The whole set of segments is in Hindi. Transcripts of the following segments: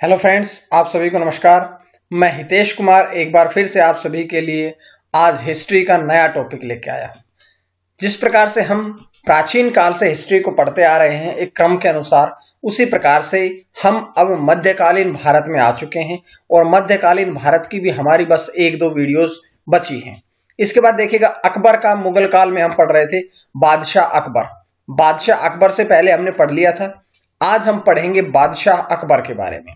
हेलो फ्रेंड्स, आप सभी को नमस्कार। मैं हितेश कुमार एक बार फिर से आप सभी के लिए आज हिस्ट्री का नया टॉपिक लेके आया हूं। जिस प्रकार से हम प्राचीन काल से हिस्ट्री को पढ़ते आ रहे हैं एक क्रम के अनुसार, उसी प्रकार से हम अब मध्यकालीन भारत में आ चुके हैं और मध्यकालीन भारत की भी हमारी बस एक दो वीडियोस बची हैं। इसके बाद देखिएगा अकबर का, मुगल काल में हम पढ़ रहे थे बादशाह अकबर। बादशाह अकबर से पहले हमने पढ़ लिया था। आज हम पढ़ेंगे बादशाह अकबर के बारे में,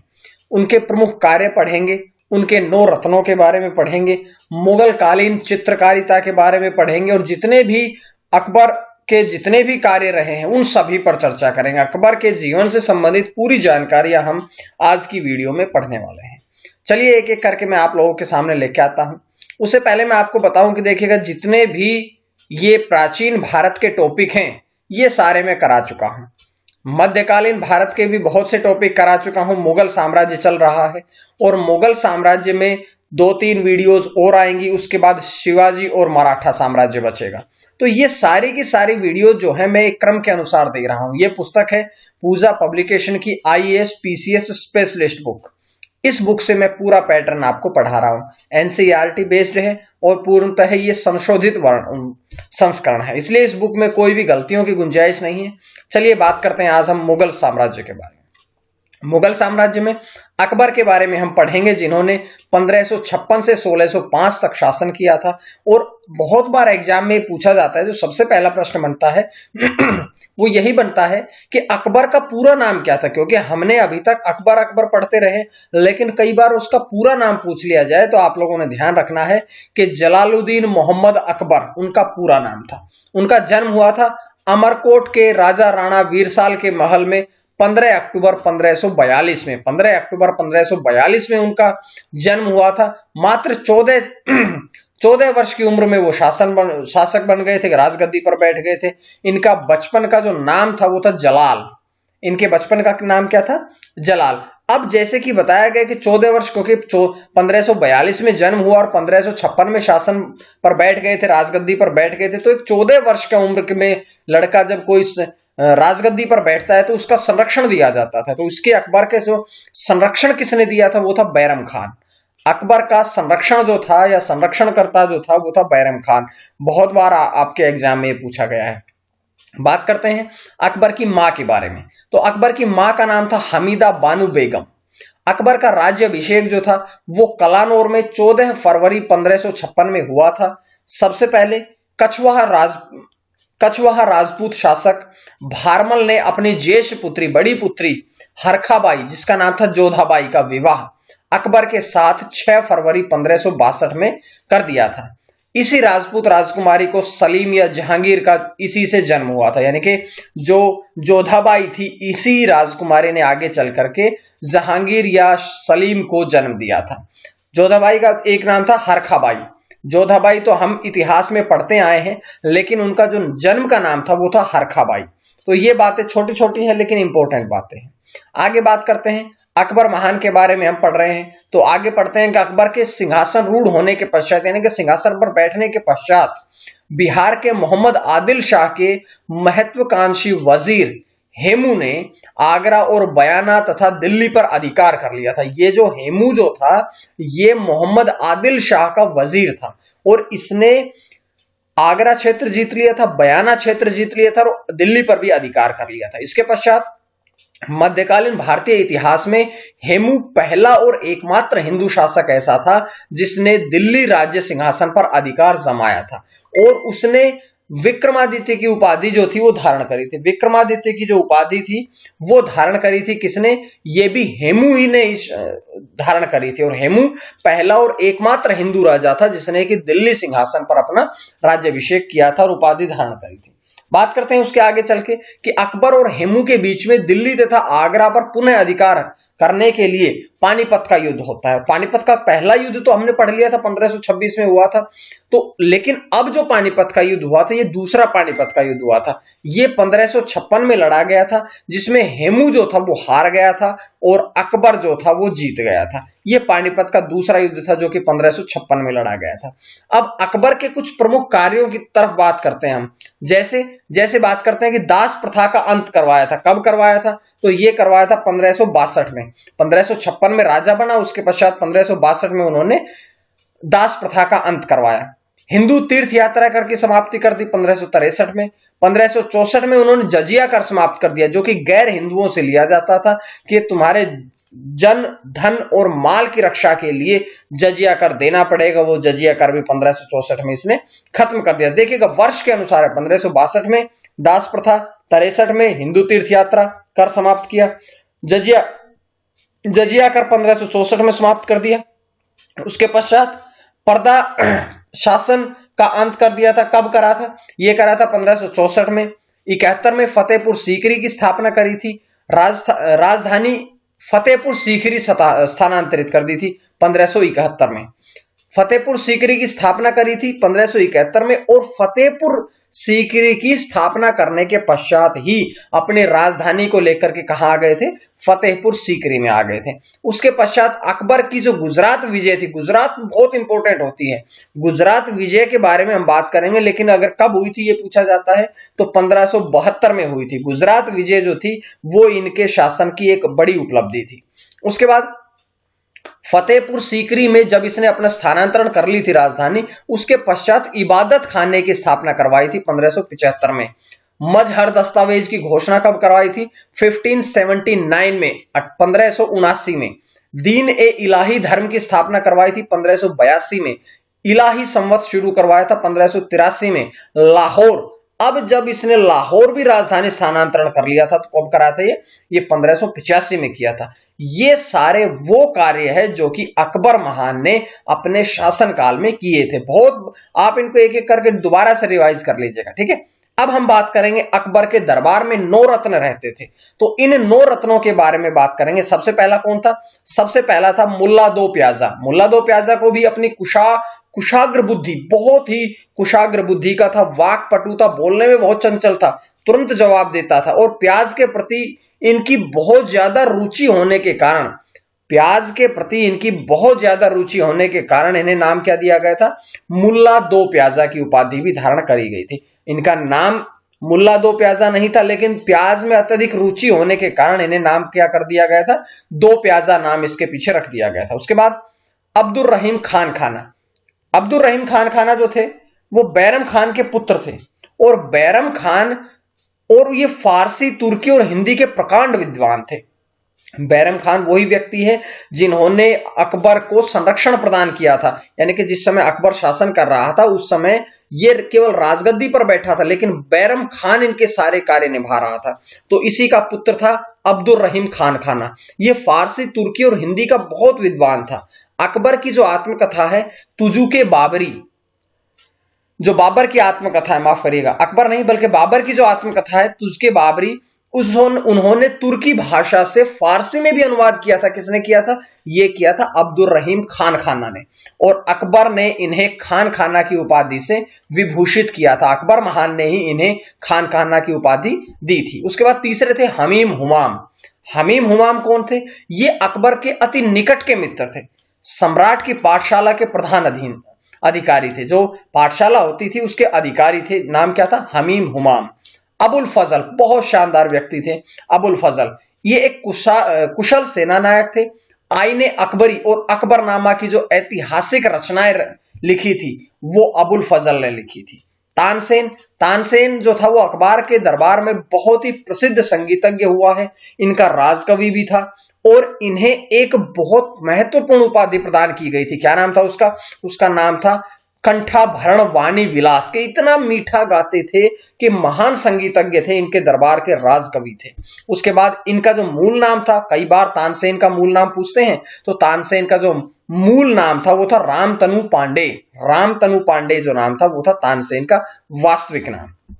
उनके प्रमुख कार्य पढ़ेंगे, उनके 9 रत्नों के बारे में पढ़ेंगे, मुगल कालीन चित्रकारिता के बारे में पढ़ेंगे और जितने भी अकबर के जितने भी कार्य रहे हैं उन सभी पर चर्चा करेंगे। अकबर के जीवन से संबंधित पूरी जानकारियां हम आज की वीडियो में पढ़ने वाले हैं। चलिए एक एक करके मैं आप लोगों के सामने लेके आता हूं। उससे पहले मैं आपको बताऊं कि देखिएगा जितने भी ये प्राचीन भारत के टॉपिक हैं ये सारे मैं करा चुका हूं। मध्यकालीन भारत के भी बहुत से टॉपिक करा चुका हूं। मुगल साम्राज्य चल रहा है और मुगल साम्राज्य में 2-3 वीडियोस और आएंगी। उसके बाद शिवाजी और मराठा साम्राज्य बचेगा। तो ये सारी की सारी वीडियो जो है मैं एक क्रम के अनुसार दे रहा हूं। ये पुस्तक है पूजा पब्लिकेशन की IAS PCS स्पेशलिस्ट बुक। इस बुक से मैं पूरा पैटर्न आपको पढ़ा रहा हूं। NCERT बेस्ड है और पूर्णतः ये संशोधित संस्करण है, इसलिए इस बुक में कोई भी गलतियों की गुंजाइश नहीं है। चलिए बात करते हैं आज हम मुगल साम्राज्य के बारे में। मुगल साम्राज्य में अकबर के बारे में हम पढ़ेंगे, जिन्होंने 1556 से 1605 तक शासन किया था। और बहुत बार एग्जाम में पूछा जाता है, जो सबसे पहला प्रश्न बनता है वो यही बनता है कि अकबर का पूरा नाम क्या था, क्योंकि हमने अभी तक अकबर अकबर पढ़ते रहे, लेकिन कई बार उसका पूरा नाम पूछ लिया जाए तो आप लोगों ने ध्यान रखना है कि जलालुद्दीन मोहम्मद अकबर उनका पूरा नाम था। उनका जन्म हुआ था अमरकोट के राजा राणा वीरसाल के महल में 15 अक्टूबर 1542 में। 15 अक्टूबर 1542 में उनका जन्म हुआ था। मात्र 14 वर्ष की उम्र में वो शासक बन गए थे, राजगद्दी पर बैठ गए थे। इनका बचपन का जो नाम था वो था जलाल। इनके बचपन का नाम क्या था? जलाल। अब जैसे कि बताया गया कि 14 वर्ष, क्योंकि 1542 में जन्म हुआ और 1556 में शासन पर बैठ गए थे, राजगद्दी पर बैठ गए थे, तो एक 14 वर्ष का उम्र में लड़का जब कोई राजगद्दी पर बैठता है तो उसका संरक्षण दिया जाता था। तो इसके अकबर के जो संरक्षण किसने दिया था वो था बैरम खान। अकबर का संरक्षण जो था या संरक्षणकर्ता जो था वो था बैरम खान। बहुत बार आपके एग्जाम में पूछा गया है। बात करते हैं अकबर की मां के बारे में। तो अकबर की मां का नाम था हमीदा बानू बेगम। अकबर का राज्याभिषेक जो था वो कलानौर में 14 फरवरी 1556 में हुआ था। सबसे पहले कछवाहा राजपूत शासक भारमल ने अपनी ज्येष्ठ पुत्री, बड़ी पुत्री हरखाबाई, जिसका नाम था जोधाबाई, का विवाह अकबर के साथ 6 फरवरी 1562 में कर दिया था। इसी राजपूत राजकुमारी को सलीम या जहांगीर का इसी से जन्म हुआ था, यानी कि जो जोधाबाई थी इसी राजकुमारी ने आगे चल करके जहांगीर या सलीम को जन्म दिया था। जोधाबाई का एक नाम था हरखाबाई। जोधाबाई तो हम इतिहास में पढ़ते आए हैं, लेकिन उनका जो जन्म का नाम था वो था हरखाबाई। तो ये बातें छोटी छोटी हैं लेकिन इंपॉर्टेंट बातें हैं। आगे बात करते हैं अकबर महान के बारे में। हम पढ़ रहे हैं तो आगे पढ़ते हैं कि अकबर के सिंहासन रूढ़ होने के पश्चात, यानी कि सिंहासन पर बैठने के पश्चात, बिहार के मोहम्मद आदिल शाह के महत्वाकांक्षी वजीर हेमू ने आगरा और बयाना तथा दिल्ली पर अधिकार कर लिया था। ये जो हेमू जो था ये मोहम्मद आदिल शाह का वजीर था और इसने आगरा क्षेत्र जीत लिया था, बयाना क्षेत्र जीत लिया था और दिल्ली पर भी अधिकार कर लिया था। इसके पश्चात मध्यकालीन भारतीय इतिहास में हेमू पहला और एकमात्र हिंदू शासक ऐसा था जिसने दिल्ली राज्य सिंहासन पर अधिकार जमाया था और उसने विक्रमादित्य की उपाधि जो थी वो धारण करी थी। विक्रमादित्य की जो उपाधि थी वो धारण करी थी किसने? ये भी हेमू ही ने धारण करी थी और हेमू पहला और एकमात्र हिंदू राजा था जिसने कि दिल्ली सिंहासन पर अपना राज्याभिषेक किया था और उपाधि धारण करी थी। बात करते हैं उसके आगे चल के कि अकबर और हेमू के बीच में दिल्ली तथा आगरा पर पुनः अधिकार करने के लिए पानीपत का युद्ध होता है। पानीपत का पहला युद्ध तो हमने पढ़ लिया था, 1526 में हुआ था। तो लेकिन अब जो पानीपत का युद्ध हुआ था ये दूसरा पानीपत का युद्ध हुआ था। ये 1556 में लड़ा गया था जिसमें हेमू जो था वो हार गया था और अकबर जो था वो जीत गया था। ये पानीपत का दूसरा युद्ध था जो कि 1556 में लड़ा गया था। अब अकबर के कुछ प्रमुख कार्यों की तरफ बात करते हैं हम। जैसे जैसे बात करते हैं कि दास प्रथा का अंत करवाया था, कब करवाया था, तो ये करवाया था 1562 में। 1556 में राजा बना, उसके पश्चात 1562 में उन्होंने दास प्रथा का अंत करवाया। हिंदू तीर्थ यात्रा करके समाप्ति कर दी 1563 में। 1564 में उन्होंने जजिया कर समाप्त कर दिया, जो कि गैर हिंदुओं से लिया जाता था कि तुम्हारे जन धन और माल की रक्षा के लिए जजिया कर देना पड़ेगा। वो जजिया कर भी 1564 में इसने खत्म कर दिया। देखिएगा वर्ष के अनुसार है, 1562 में दास प्रथा, 63 में हिंदू तीर्थ यात्रा कर समाप्त किया, जजिया कर 1564 में समाप्त कर दिया। उसके पश्चात पर्दा शासन का अंत कर दिया था। कब करा था? यह करा था 1564 में। 71 में फतेहपुर सीकरी की स्थापना करी थी। राजधानी फतेहपुर सीकरी स्थानांतरित कर दी थी 1571 में। फतेहपुर सीकरी की स्थापना करी थी 1571 में, और फतेहपुर सीकरी की स्थापना करने के पश्चात ही अपनी राजधानी को लेकर के कहां आ गए थे? फतेहपुर सीकरी में आ गए थे। उसके पश्चात अकबर की जो गुजरात विजय थी, गुजरात बहुत इंपॉर्टेंट होती है, गुजरात विजय के बारे में हम बात करेंगे, लेकिन अगर कब हुई थी ये पूछा जाता है तो 1572 में हुई थी। गुजरात विजय जो थी वो इनके शासन की एक बड़ी उपलब्धि थी। उसके बाद फतेहपुर सीकरी में जब इसने अपना स्थानांतरण कर ली थी राजधानी, उसके पश्चात इबादत खाने की स्थापना करवाई थी 1575 में। मजहर दस्तावेज की घोषणा कब करवाई थी? 1579 में, 1579 में। दीन ए इलाही धर्म की स्थापना करवाई थी 1582 में। इलाही संवत शुरू करवाया था 1583 में। लाहौर, अब जब इसने लाहौर भी राजधानी स्थानांतरण कर लिया था तो कब करा था ये 1585 में किया था। ये सारे वो कार्य है जो कि अकबर महान ने अपने शासनकाल में किए थे। बहुत, आप इनको एक एक करके दोबारा से रिवाइज कर लीजिएगा, ठीक है। अब हम बात करेंगे अकबर के दरबार में 9 रत्न रहते थे, तो इन 9 रत्नों के बारे में बात करेंगे। सबसे पहला कौन था? सबसे पहला था मुल्ला दो प्याजा। मुल्ला दो प्याजा को भी अपनी कुशाग्र बुद्धि, बहुत ही कुशाग्र बुद्धि का था, वाक पटु था, बोलने में बहुत चंचल था, तुरंत जवाब देता था, और प्याज के प्रति इनकी बहुत ज्यादा रुचि होने के कारण, इन्हें नाम क्या दिया गया था? मुल्ला दो प्याजा की उपाधि भी धारण करी गई थी। इनका नाम मुल्ला दो प्याजा नहीं था, लेकिन प्याज में अत्यधिक रुचि होने के कारण इन्हें नाम क्या कर दिया गया था? दो प्याजा नाम इसके पीछे रख दिया गया था। उसके बाद अब्दुल रहीम खान खाना। अब्दुल रहीम खान खाना जो थे वो बैरम खान के पुत्र थे, और बैरम खान और ये फारसी, तुर्की और हिंदी के प्रकांड विद्वान थे। बैरम खान वही व्यक्ति है जिन्होंने अकबर को संरक्षण प्रदान किया था, यानी कि जिस समय अकबर शासन कर रहा था उस समय ये केवल राजगद्दी पर बैठा था, लेकिन बैरम खान इनके सारे कार्य निभा रहा था। तो इसी का पुत्र था अब्दुल रहीम खान खाना। ये फारसी, तुर्की और हिंदी का बहुत विद्वान था। अकबर की जो आत्मकथा है तुजुके बाबरी, जो बाबर की आत्मकथा है, माफ करिएगा, अकबर नहीं बल्कि बाबर की जो आत्मकथा है तुजुके बाबरी, उन्होंने तुर्की भाषा से फारसी में भी अनुवाद किया था। किसने किया था? ये किया था अब्दुल रहीम खान खाना ने, और अकबर ने इन्हें खान खाना की उपाधि से विभूषित किया था। अकबर महान ने ही इन्हें खान खाना की उपाधि दी थी। उसके बाद तीसरे थे हमीम हुमाम। हमीम हुमाम कौन थे? ये अकबर के अति निकट के मित्र थे। सम्राट की पाठशाला के प्रधान अधिकारी थे, जो पाठशाला होती थी उसके अधिकारी थे। नाम क्या था? हमीम हुमाम। अबुल फजल, बहुत शानदार व्यक्ति थे अबुल फजल। ये एक कुशल सेना नायक थे। आईने अकबरी और अकबरनामा की जो ऐतिहासिक रचनाएं लिखी थी वो अबुल फजल ने लिखी थी। तानसेन जो था वो अकबर के दरबार में बहुत ही प्रसिद्ध संगीतज्ञ हुआ है। इनका राजकवि भी था, और इन्हें एक बहुत महत्वपूर्ण उपाधि प्रदान की गई थी। क्या नाम था उसका? उसका नाम था कंठाभरण वाणी विलास। के इतना मीठा गाते थे कि महान संगीतज्ञ थे, इनके दरबार के राजकवि थे। उसके बाद इनका जो मूल नाम था, कई बार तानसेन का मूल नाम पूछते हैं, तो तानसेन का जो मूल नाम था वो था रामतनु पांडे। रामतनु पांडे जो नाम था वो था तानसेन का वास्तविक नाम।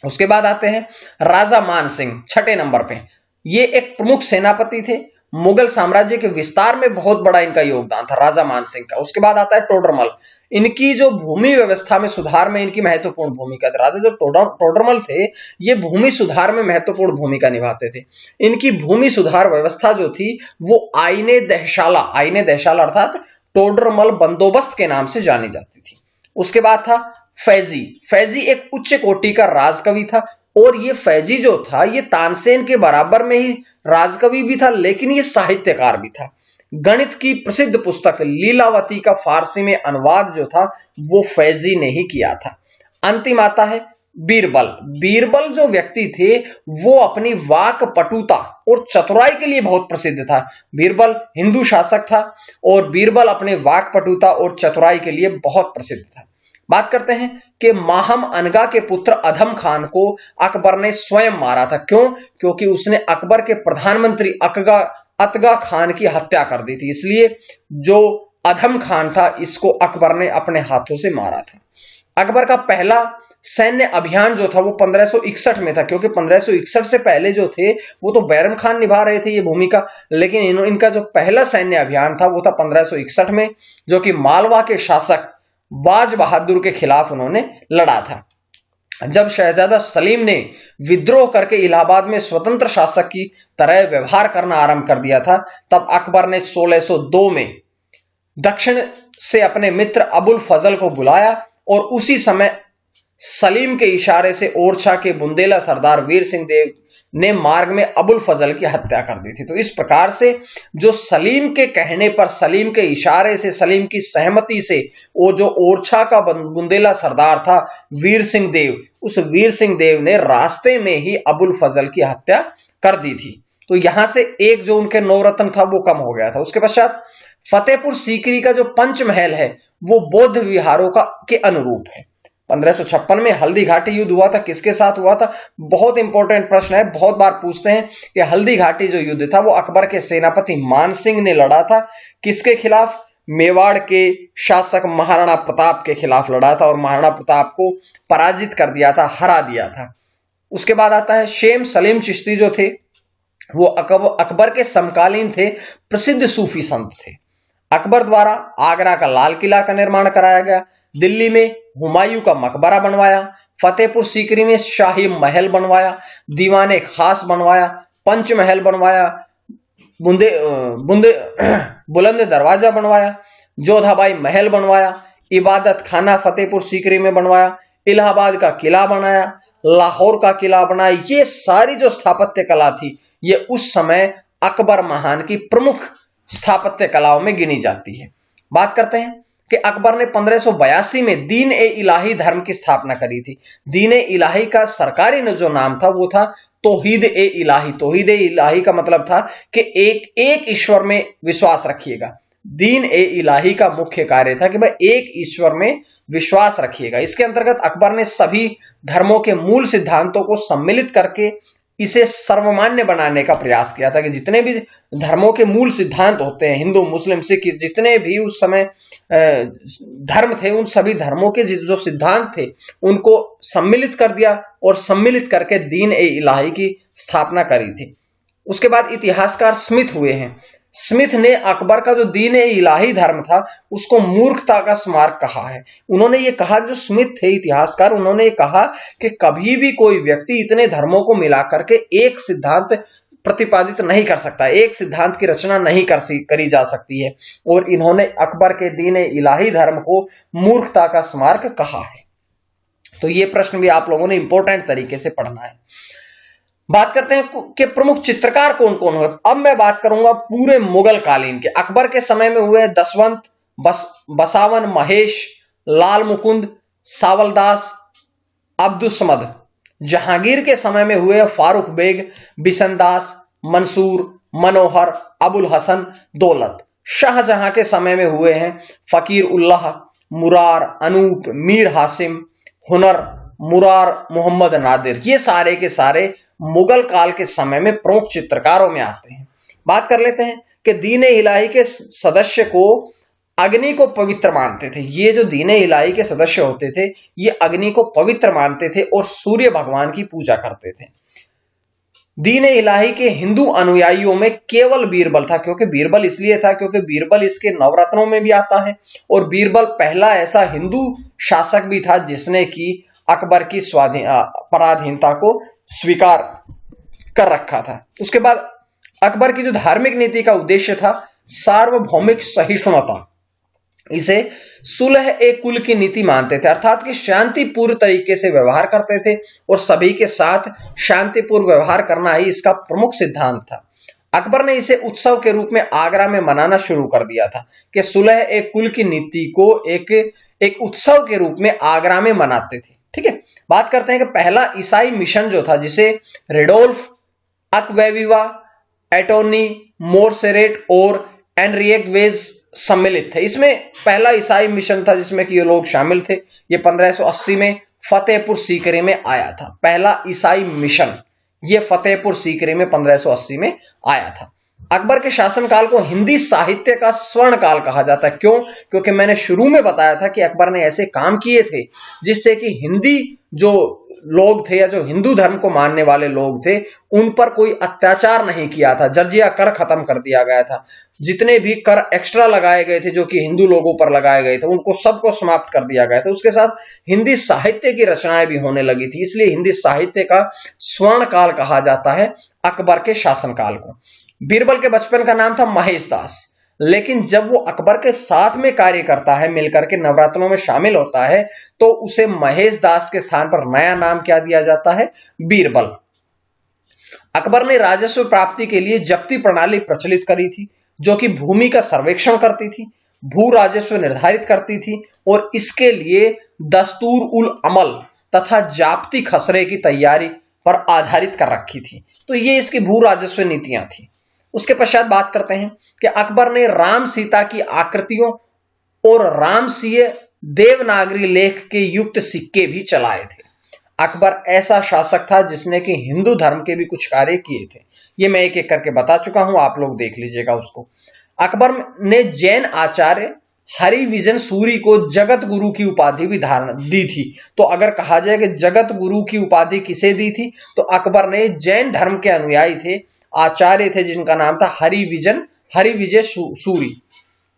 उसके बाद आते हैं राजा मान सिंह, 6 नंबर पे। ये एक प्रमुख सेनापति थे। मुगल साम्राज्य के विस्तार में बहुत बड़ा इनका योगदान था राजा मान सिंह का। उसके बाद आता है टोडरमल। इनकी जो भूमि व्यवस्था में सुधार में इनकी महत्वपूर्ण भूमिका थी। राजा जो टोडरमल थे ये भूमि सुधार में महत्वपूर्ण भूमिका निभाते थे। इनकी भूमि सुधार व्यवस्था जो थी वो आईने दहशाला अर्थात टोडरमल बंदोबस्त के नाम से जानी जाती थी। उसके बाद था फैजी। फैजी एक उच्च कोटि का राजकवि था और ये फैजी जो था ये तानसेन के बराबर में ही राजकवि भी था, लेकिन ये साहित्यकार भी था। गणित की प्रसिद्ध पुस्तक लीलावती का फारसी में अनुवाद जो था वो फैजी ने ही किया था। अंतिम आता है बीरबल। बीरबल जो व्यक्ति थे वो अपनी वाक पटुता और चतुराई के लिए बहुत प्रसिद्ध था। बीरबल हिंदू शासक था और बीरबल अपने वाक पटुता और चतुराई के लिए बहुत प्रसिद्ध था। बात करते हैं कि माहम अनगा के पुत्र अधम खान को अकबर ने स्वयं मारा था। क्यों? क्योंकि उसने अकबर के प्रधानमंत्री अतगा खान की हत्या कर दी थी, इसलिए जो अधम खान था इसको अकबर ने अपने हाथों से मारा था। अकबर का पहला सैन्य अभियान जो था वो 1561 में था, क्योंकि 1561 से पहले जो थे वो तो बैरम खान निभा रहे थे ये भूमिका, लेकिन इनका जो पहला सैन्य अभियान था वो था 1561 में, जो कि मालवा के शासक बाज बहादुर के खिलाफ उन्होंने लड़ा था। जब शहजादा सलीम ने विद्रोह करके इलाहाबाद में स्वतंत्र शासक की तरह व्यवहार करना आरंभ कर दिया था, तब अकबर ने 1602 में दक्षिण से अपने मित्र अबुल फजल को बुलाया और उसी समय सलीम के इशारे से ओरछा के बुंदेला सरदार वीर सिंह देव ने मार्ग में अबुल फजल की हत्या कर दी थी। तो इस प्रकार से जो सलीम के कहने पर, सलीम के इशारे से, सलीम की सहमति से वो जो ओरछा का बुंदेला सरदार था वीर सिंह देव, उस वीर सिंह देव ने रास्ते में ही अबुल फजल की हत्या कर दी थी। तो यहां से एक जो उनके नवरत्न था वो कम हो गया था। उसके पश्चात फतेहपुर सीकरी का जो पंचमहल है वो बौद्ध विहारों के अनुरूप है। 1556 में हल्दी घाटी युद्ध हुआ था। किसके साथ हुआ था? बहुत इंपॉर्टेंट प्रश्न है, बहुत बार पूछते हैं कि हल्दी घाटी जो युद्ध था वो अकबर के सेनापति मान सिंह ने लड़ा था। किसके खिलाफ? मेवाड़ के शासक महाराणा प्रताप के खिलाफ लड़ा था और महाराणा प्रताप को पराजित कर दिया था, हरा दिया था। उसके बाद आता है शेम सलीम चिश्ती जो थे वो अकबर के समकालीन थे, प्रसिद्ध सूफी संत थे। अकबर द्वारा आगरा का लाल किला का निर्माण कराया गया, दिल्ली में हुमायूं का मकबरा बनवाया, फतेहपुर सीकरी में शाही महल बनवाया, दीवाने खास बनवाया, पंचमहल बनवाया, बुलंद दरवाजा बनवाया, जोधाबाई महल बनवाया, इबादत खाना फतेहपुर सीकरी में बनवाया, इलाहाबाद का किला बनाया, लाहौर का किला बनाया। ये सारी जो स्थापत्य कला थी ये उस समय अकबर महान की प्रमुख स्थापत्य कलाओं में गिनी जाती है। बात करते हैं कि अकबर ने 1582 में दीन ए इलाही धर्म की स्थापना करी थी। दीन ए इलाही का सरकारी जो नाम था वो था तौहीद ए इलाही। तौहीद ए इलाही का मतलब था कि एक ईश्वर में विश्वास रखिएगा। दीन ए इलाही का मुख्य कार्य था कि भाई एक ईश्वर में विश्वास रखिएगा। इसके अंतर्गत अकबर ने सभी धर्मों के मूल सिद्धांतों को सम्मिलित करके इसे सर्वमान्य बनाने का प्रयास किया था कि जितने भी धर्मों के मूल सिद्धांत होते हैं, हिंदू मुस्लिम सिख जितने भी उस समय धर्म थे, उन सभी धर्मों के जो सिद्धांत थे उनको सम्मिलित कर दिया और सम्मिलित करके दीन ए इलाही की स्थापना करी थी। उसके बाद इतिहासकार स्मिथ हुए हैं। स्मिथ ने अकबर का जो दीन ए इलाही धर्म था उसको मूर्खता का स्मारक कहा है। उन्होंने ये कहा, जो स्मिथ थे इतिहासकार, उन्होंने ये कहा कि कभी भी कोई व्यक्ति इतने धर्मों को मिलाकर के एक सिद्धांत प्रतिपादित नहीं कर सकता, एक सिद्धांत की रचना नहीं करी जा सकती है, और इन्होंने अकबर के दीन ए इलाही धर्म को मूर्खता का स्मारक कहा है। तो ये प्रश्न भी आप लोगों ने इंपॉर्टेंट तरीके से पढ़ना है। बात करते हैं कि प्रमुख चित्रकार कौन कौन हुए। अब मैं बात करूंगा पूरे मुगल कालीन के। अकबर के समय में हुए दसवंत, बसावन, महेश, लाल मुकुंद, सावलदास, अब्दुसमद। जहांगीर के समय में हुए फारूक बेग, बिशनदास, मंसूर, मनोहर, अबुल हसन, दौलत। शाहजहां के समय में हुए हैं फकीर उल्लाह, मुरार, अनूप, मीर हासिम, हुनर, मुरार, मोहम्मद नादिर। ये सारे के सारे मुगल काल के समय में प्रमुख चित्रकारों में आते हैं। बात कर लेते हैं कि दीन ए इलाही के सदस्य को अग्नि को पवित्र मानते थे। ये जो दीन ए इलाही के सदस्य होते थे ये अग्नि को पवित्र मानते थे और सूर्य भगवान की पूजा करते थे। दीन ए इलाही के हिंदू अनुयायियों में केवल बीरबल था, क्योंकि बीरबल इसलिए था क्योंकि बीरबल इसके नवरत्नों में भी आता है, और बीरबल पहला ऐसा हिंदू शासक भी था जिसने की अकबर की पराधीनता को स्वीकार कर रखा था। उसके बाद अकबर की जो धार्मिक नीति का उद्देश्य था सार्वभौमिक सहिष्णुता, इसे सुलह ए कुल की नीति मानते थे, अर्थात कि शांतिपूर्ण तरीके से व्यवहार करते थे और सभी के साथ शांतिपूर्ण व्यवहार करना ही इसका प्रमुख सिद्धांत था। अकबर ने इसे उत्सव के रूप में आगरा में मनाना शुरू कर दिया था कि सुलह ए कुल की नीति को एक उत्सव के रूप में आगरा में मनाते थे। ठीक है, बात करते हैं कि पहला ईसाई मिशन जो था, जिसे रेडोल्फ अक्वेविवा, एटोनी मोरसेरेट और एनरिक वेज सम्मिलित थे। इसमें पहला ईसाई मिशन था जिसमें कि ये लोग शामिल थे। ये 1580 में फतेहपुर सीकरी में आया था। पहला ईसाई मिशन ये फतेहपुर सीकरी में 1580 में आया था। अकबर के शासनकाल को हिंदी साहित्य का स्वर्ण काल कहा जाता है। क्यों? क्योंकि मैंने शुरू में बताया था कि अकबर ने ऐसे काम किए थे जिससे कि हिंदी जो लोग थे या जो हिंदू धर्म को मानने वाले लोग थे उन पर कोई अत्याचार नहीं किया था। जर्जिया कर खत्म कर दिया गया था। जितने भी कर एक्स्ट्रा लगाए गए थे जो कि हिंदू लोगों पर लगाए गए थे उनको सबको समाप्त कर दिया गया था। उसके साथ हिंदी साहित्य की रचनाएं भी होने लगी थी, इसलिए हिंदी साहित्य का स्वर्ण काल कहा जाता है अकबर के शासनकाल को। बीरबल के बचपन का नाम था महेश दास, लेकिन जब वो अकबर के साथ में कार्य करता है, मिलकर के नवरत्नों में शामिल होता है, तो उसे महेश दास के स्थान पर नया नाम क्या दिया जाता है? बीरबल। अकबर ने राजस्व प्राप्ति के लिए जब्ती प्रणाली प्रचलित करी थी जो कि भूमि का सर्वेक्षण करती थी, भू राजस्व निर्धारित करती थी और इसके लिए दस्तूर उल अमल तथा जाप्ती खसरे की तैयारी पर आधारित कर रखी थी। तो ये इसकी भू राजस्व नीतियां थी। उसके पश्चात बात करते हैं कि अकबर ने राम सीता की आकृतियों और रामसीय देवनागरी लेख के युक्त सिक्के भी चलाए थे। अकबर ऐसा शासक था जिसने कि हिंदू धर्म के भी कुछ कार्य किए थे। ये मैं एक एक करके बता चुका हूं, आप लोग देख लीजिएगा उसको। अकबर ने जैन आचार्य हरिविजन सूरी को जगत गुरु की उपाधि भी धारण दी थी। तो अगर कहा जाए कि जगत गुरु की उपाधि किसे दी थी, तो अकबर ने जैन धर्म के अनुयायी थे, आचार्य थे जिनका नाम था हरिविजय सूरी।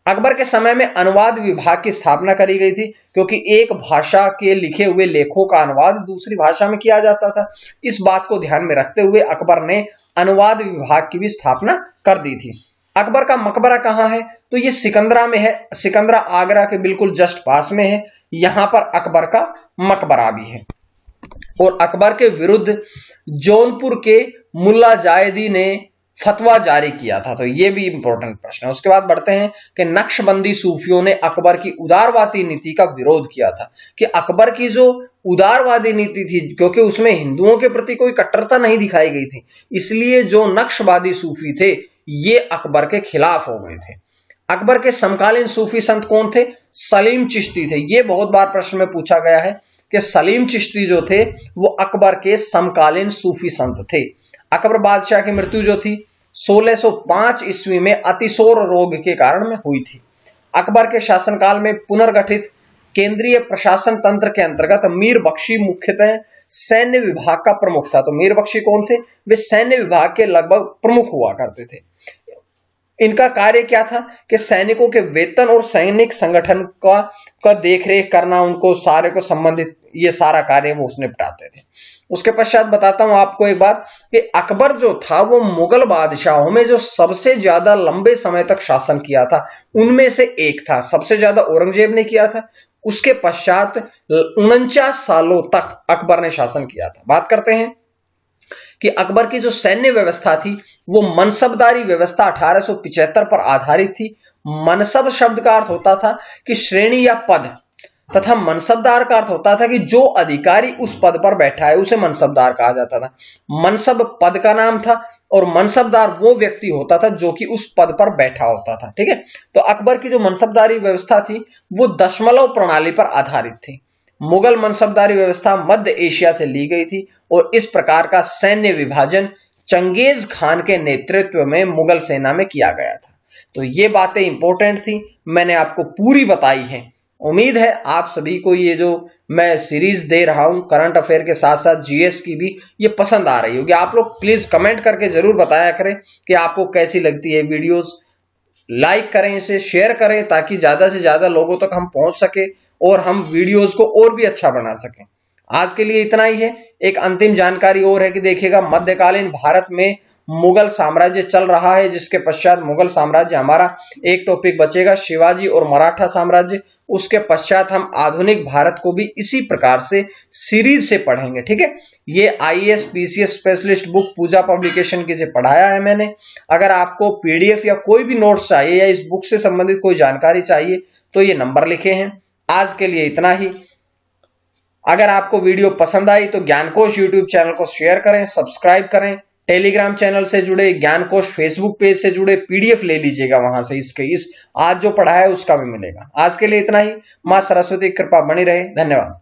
अकबर के समय में अनुवाद विभाग की स्थापना करी गई थी क्योंकि एक भाषा के लिखे हुए लेखों का अनुवाद दूसरी भाषा में किया जाता था। इस बात को ध्यान में रखते हुए अकबर ने अनुवाद विभाग की भी स्थापना कर दी थी। अकबर का मकबरा कहाँ है? तो ये सिकंदरा में है। सिकंदरा आगरा के बिल्कुल जस्ट पास में है। यहां पर अकबर का मकबरा भी है। और अकबर के विरुद्ध जौनपुर के मुल्ला जायदी ने फतवा जारी किया था। तो ये भी इंपॉर्टेंट प्रश्न है। उसके बाद बढ़ते हैं कि नक्शबंदी सूफियों ने अकबर की उदारवादी नीति का विरोध किया था। कि अकबर की जो उदारवादी नीति थी, क्योंकि उसमें हिंदुओं के प्रति कोई कट्टरता नहीं दिखाई गई थी, इसलिए जो नक्शवादी सूफी थे ये अकबर के खिलाफ हो गए थे। अकबर के समकालीन सूफी संत कौन थे? सलीम चिश्ती थे। ये बहुत बार प्रश्न में पूछा गया है कि सलीम चिश्ती जो थे वो अकबर के समकालीन सूफी संत थे। अकबर बादशाह की मृत्यु जो थी 1605 ईस्वी में अतिशोर रोग के कारण में हुई थी। अकबर के शासनकाल में पुनर्गठित केंद्रीय प्रशासन तंत्र के अंतर्गत मीर बख्शी मुख्यतः सैन्य विभाग का प्रमुख था। तो मीर बख्शी कौन थे? वे सैन्य विभाग के लगभग प्रमुख हुआ करते थे। इनका कार्य क्या था कि सैनिकों के वेतन और सैनिक संगठन का देखरेख करना, उनको सारे को संबंधित ये सारा कार्य वो उसने निपटाते थे। उसके पश्चात बताता हूं आपको एक बात कि अकबर जो था वो मुगल बादशाहों में जो सबसे ज्यादा लंबे समय तक शासन किया था उनमें से एक था। सबसे ज्यादा औरंगजेब ने किया था। उसके पश्चात 49 सालों तक अकबर ने शासन किया था। बात करते हैं कि अकबर की जो सैन्य व्यवस्था थी वो मनसबदारी व्यवस्था 1875 पर आधारित थी। मनसब शब्द का अर्थ होता था कि श्रेणी या पद, तथा मनसबदार का अर्थ होता था कि जो अधिकारी उस पद पर बैठा है उसे मनसबदार कहा जाता था। मनसब पद का नाम था और मनसबदार वो व्यक्ति होता था जो कि उस पद पर बैठा होता था। ठीक है, तो अकबर की जो मनसबदारी व्यवस्था थी वो दशमलव प्रणाली पर आधारित थी। मुगल मनसबदारी व्यवस्था मध्य एशिया से ली गई थी और इस प्रकार का सैन्य विभाजन चंगेज खान के नेतृत्व में मुगल सेना में किया गया था। तो ये बातें इंपॉर्टेंट थी, मैंने आपको पूरी बताई है। उम्मीद है आप सभी को ये जो मैं सीरीज दे रहा हूं करंट अफेयर के साथ साथ जीएस की भी ये पसंद आ रही होगी। आप लोग प्लीज कमेंट करके जरूर बताया करें कि आपको कैसी लगती है वीडियोस। लाइक करें, इसे शेयर करें ताकि ज्यादा से ज्यादा लोगों तक हम पहुंच सके और हम वीडियोस को और भी अच्छा बना सकें। आज के लिए इतना ही है। एक अंतिम जानकारी और है कि देखिएगा, मध्यकालीन भारत में मुगल साम्राज्य चल रहा है, जिसके पश्चात मुगल साम्राज्य हमारा एक टॉपिक बचेगा, शिवाजी और मराठा साम्राज्य। उसके पश्चात हम आधुनिक भारत को भी इसी प्रकार से सीरीज से पढ़ेंगे। ठीक है, ये आईएएस पीसीएस स्पेशलिस्ट बुक पूजा पब्लिकेशन की से पढ़ाया है मैंने। अगर आपको पीडीएफ या कोई भी नोट्स चाहिए या इस बुक से संबंधित कोई जानकारी चाहिए तो ये नंबर लिखे हैं। आज के लिए इतना ही। अगर आपको वीडियो पसंद आई तो ज्ञानकोश यूट्यूब चैनल को शेयर करें, सब्सक्राइब करें। टेलीग्राम चैनल से जुड़े, ज्ञानकोश फेसबुक पेज से जुड़े पीडीएफ ले लीजिएगा, वहां से इस आज जो पढ़ा है उसका भी मिलेगा। आज के लिए इतना ही। मां सरस्वती की कृपा बनी रहे। धन्यवाद।